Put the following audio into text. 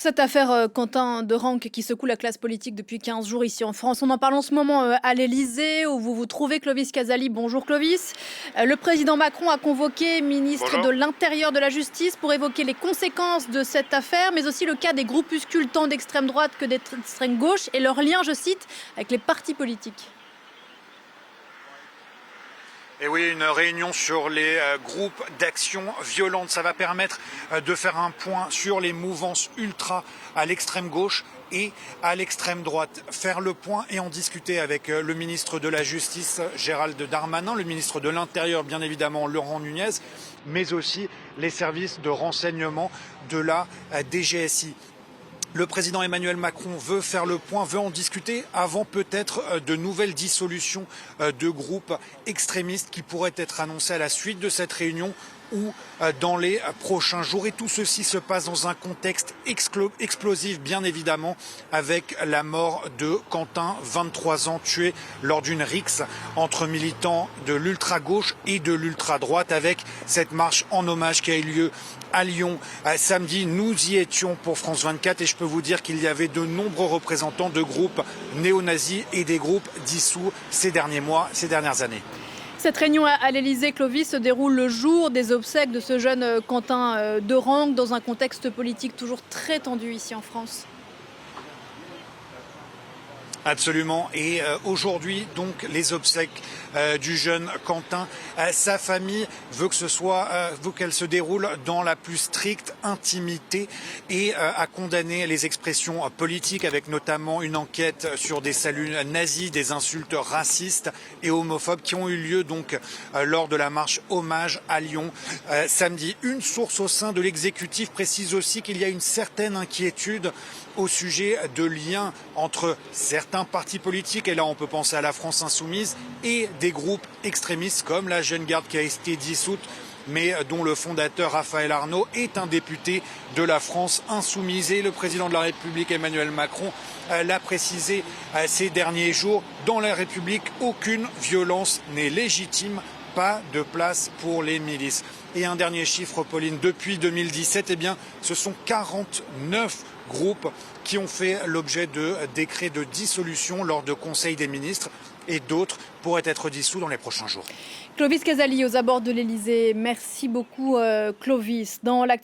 Cette affaire Quentin Derengue qui secoue la classe politique depuis 15 jours ici en France. On en parle en ce moment à l'Elysée où vous vous trouvez, Clovis Casali. Bonjour Clovis. Le président Macron a convoqué ministre Bonjour. de l'Intérieur, de la Justice pour évoquer les conséquences de cette affaire, mais aussi le cas des groupuscules tant d'extrême droite que d'extrême gauche et leur lien, je cite, avec les partis politiques. Et oui, une réunion sur les groupes d'action violente. Ça va permettre de faire un point sur les mouvances ultra à l'extrême gauche et à l'extrême droite. Faire le point et en discuter avec le ministre de la Justice, Gérald Darmanin, le ministre de l'Intérieur, bien évidemment, Laurent Nunez, mais aussi les services de renseignement de la DGSI. Le président Emmanuel Macron veut faire le point, veut en discuter avant peut-être de nouvelles dissolutions de groupes extrémistes qui pourraient être annoncées à la suite de cette réunion ou dans les prochains jours. Et tout ceci se passe dans un contexte explosif, bien évidemment, avec la mort de Quentin, 23 ans, tué lors d'une rixe entre militants de l'ultra-gauche et de l'ultra-droite, avec cette marche en hommage qui a eu lieu à Lyon samedi. Nous y étions pour France 24 et je peux vous dire qu'il y avait de nombreux représentants de groupes néo-nazis et des groupes dissous ces derniers mois, ces dernières années. Cette réunion à l'Elysée, Clovis, se déroule le jour des obsèques de ce jeune Quentin Derengue dans un contexte politique toujours très tendu ici en France. Absolument. Et aujourd'hui, donc, les obsèques du jeune Quentin, sa famille veut que ce soit, veut qu'elle se déroule dans la plus stricte intimité et a condamné les expressions politiques, avec notamment une enquête sur des saluts nazis, des insultes racistes et homophobes qui ont eu lieu donc lors de la marche hommage à Lyon samedi. Une source au sein de l'exécutif précise aussi qu'il y a une certaine inquiétude au sujet de liens entre certains partis politiques, et là on peut penser à la France Insoumise, et des groupes extrémistes comme la Jeune Garde qui a été dissoute, mais dont le fondateur Raphaël Arnaud est un député de la France Insoumise. Et le président de la République Emmanuel Macron l'a précisé ces derniers jours, dans la République, aucune violence n'est légitime, pas de place pour les milices. Et un dernier chiffre, Pauline, depuis 2017, eh bien, ce sont 49 groupes qui ont fait l'objet de décrets de dissolution lors de conseils des ministres, et d'autres pourraient être dissous dans les prochains jours. Clovis Casali aux abords de l'Elysée. Merci beaucoup Clovis. Dans